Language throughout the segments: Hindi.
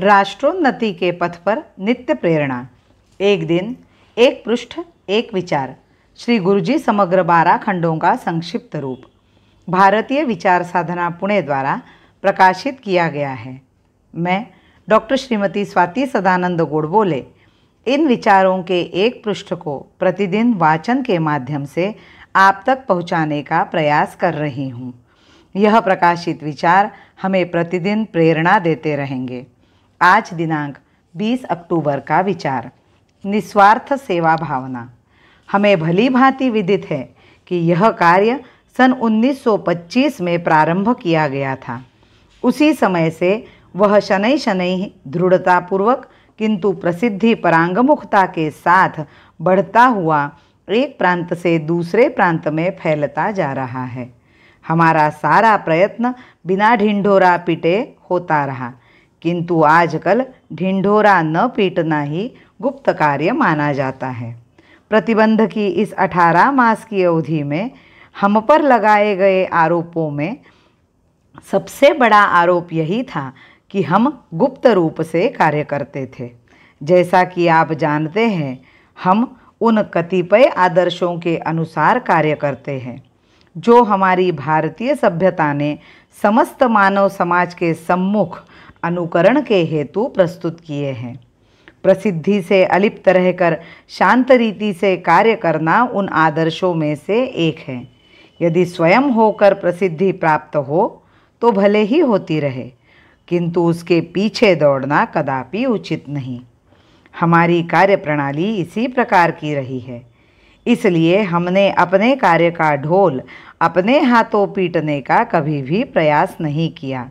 राष्ट्रोन्नति के पथ पर नित्य प्रेरणा। एक दिन, एक पृष्ठ, एक विचार। श्री गुरुजी समग्र 12 खंडों का संक्षिप्त रूप भारतीय विचार साधना पुणे द्वारा प्रकाशित किया गया है। मैं डॉक्टर श्रीमती स्वाति सदानंद गोडबोले इन विचारों के एक पृष्ठ को प्रतिदिन वाचन के माध्यम से आप तक पहुंचाने का प्रयास कर रही हूं। यह प्रकाशित विचार हमें प्रतिदिन प्रेरणा देते रहेंगे। आज दिनांक 20 अक्टूबर का विचार, निस्वार्थ सेवा भावना। हमें भली भांति विदित है कि यह कार्य सन 1925 में प्रारंभ किया गया था। उसी समय से वह शनै शनै दृढ़तापूर्वक किंतु प्रसिद्धि परांगमुखता के साथ बढ़ता हुआ एक प्रांत से दूसरे प्रांत में फैलता जा रहा है। हमारा सारा प्रयत्न बिना ढिंढोरा पीटे होता रहा, किंतु आजकल ढिंढोरा न पीटना ही गुप्त कार्य माना जाता है। प्रतिबंध की इस 18 मास की अवधि में हम पर लगाए गए आरोपों में सबसे बड़ा आरोप यही था कि हम गुप्त रूप से कार्य करते थे। जैसा कि आप जानते हैं, हम उन कतिपय आदर्शों के अनुसार कार्य करते हैं जो हमारी भारतीय सभ्यता ने समस्त मानव समाज के सम्मुख अनुकरण के हेतु प्रस्तुत किए हैं। प्रसिद्धि से अलिप्त रहकर शांत रीति से कार्य करना उन आदर्शों में से एक है। यदि स्वयं होकर प्रसिद्धि प्राप्त हो तो भले ही होती रहे, किंतु उसके पीछे दौड़ना कदापि उचित नहीं। हमारी कार्य प्रणाली इसी प्रकार की रही है। इसलिए हमने अपने कार्य का ढोल अपने हाथों पीटने का कभी भी प्रयास नहीं किया।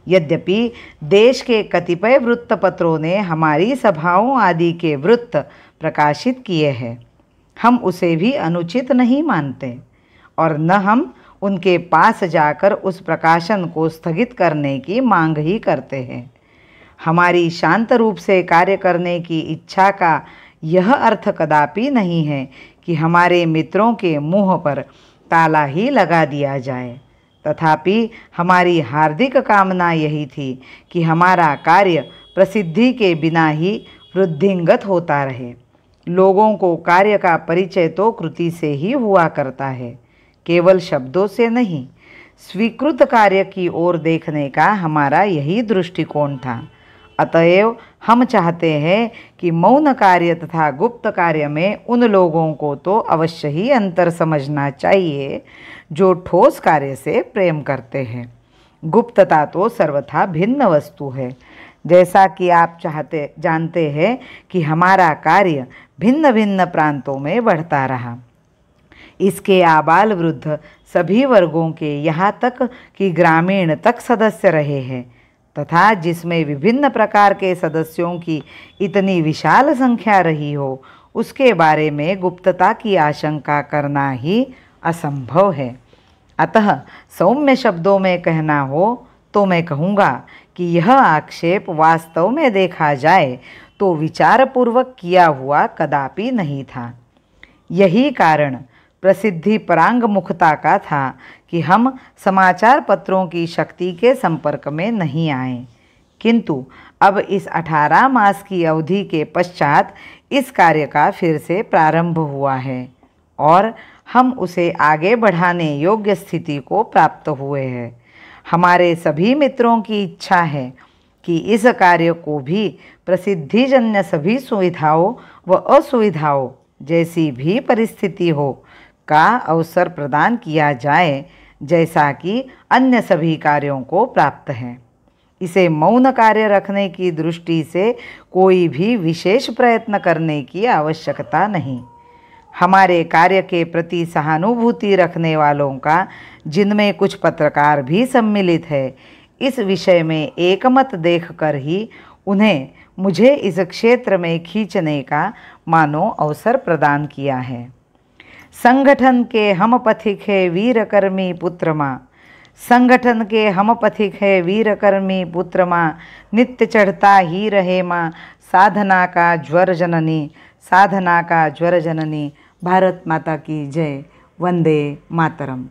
यद्यपि देश के कतिपय वृत्तपत्रों ने हमारी सभाओं आदि के वृत्त प्रकाशित किए हैं, हम उसे भी अनुचित नहीं मानते और न हम उनके पास जाकर उस प्रकाशन को स्थगित करने की मांग ही करते हैं। हमारी शांत रूप से कार्य करने की इच्छा का यह अर्थ कदापि नहीं है कि हमारे मित्रों के मुंह पर ताला ही लगा दिया जाए। तथापि हमारी हार्दिक कामना यही थी कि हमारा कार्य प्रसिद्धि के बिना ही वृद्धिंगत होता रहे। लोगों को कार्य का परिचय तो कृति से ही हुआ करता है, केवल शब्दों से नहीं। स्वीकृत कार्य की ओर देखने का हमारा यही दृष्टिकोण था। अतएव हम चाहते हैं कि मौन कार्य तथा गुप्त कार्य में उन लोगों को तो अवश्य ही अंतर समझना चाहिए जो ठोस कार्य से प्रेम करते हैं। गुप्तता तो सर्वथा भिन्न वस्तु है। जैसा कि आप जानते हैं कि हमारा कार्य भिन्न भिन्न प्रांतों में बढ़ता रहा। इसके आबाल वृद्ध सभी वर्गों के, यहाँ तक कि ग्रामीण तक सदस्य रहे हैं, तथा जिसमें विभिन्न प्रकार के सदस्यों की इतनी विशाल संख्या रही हो, उसके बारे में गुप्तता की आशंका करना ही असंभव है। अतः सौम्य शब्दों में कहना हो तो मैं कहूँगा कि यह आक्षेप वास्तव में देखा जाए तो विचारपूर्वक किया हुआ कदापि नहीं था। यही कारण प्रसिद्धि परांगमुखता का था कि हम समाचार पत्रों की शक्ति के संपर्क में नहीं आए, किंतु अब इस 18 मास की अवधि के पश्चात इस कार्य का फिर से प्रारंभ हुआ है और हम उसे आगे बढ़ाने योग्य स्थिति को प्राप्त हुए हैं। हमारे सभी मित्रों की इच्छा है कि इस कार्य को भी प्रसिद्धिजन्य सभी सुविधाओं व असुविधाओं, जैसी भी परिस्थिति हो, का अवसर प्रदान किया जाए, जैसा कि अन्य सभी कार्यों को प्राप्त है। इसे मौन कार्य रखने की दृष्टि से कोई भी विशेष प्रयत्न करने की आवश्यकता नहीं। हमारे कार्य के प्रति सहानुभूति रखने वालों का, जिनमें कुछ पत्रकार भी सम्मिलित है, इस विषय में एकमत देखकर ही उन्हें मुझे इस क्षेत्र में खींचने का मानो अवसर प्रदान किया है। संगठन के हम पथिक है वीरकर्मी पुत्रमा, संगठन के हम पथिक है वीरकर्मी पुत्रमा, नित्य चढ़ता ही रहे माँ साधना का ज्वर जननी, साधना का ज्वर जननी। भारत माता की जय। वंदे मातरम।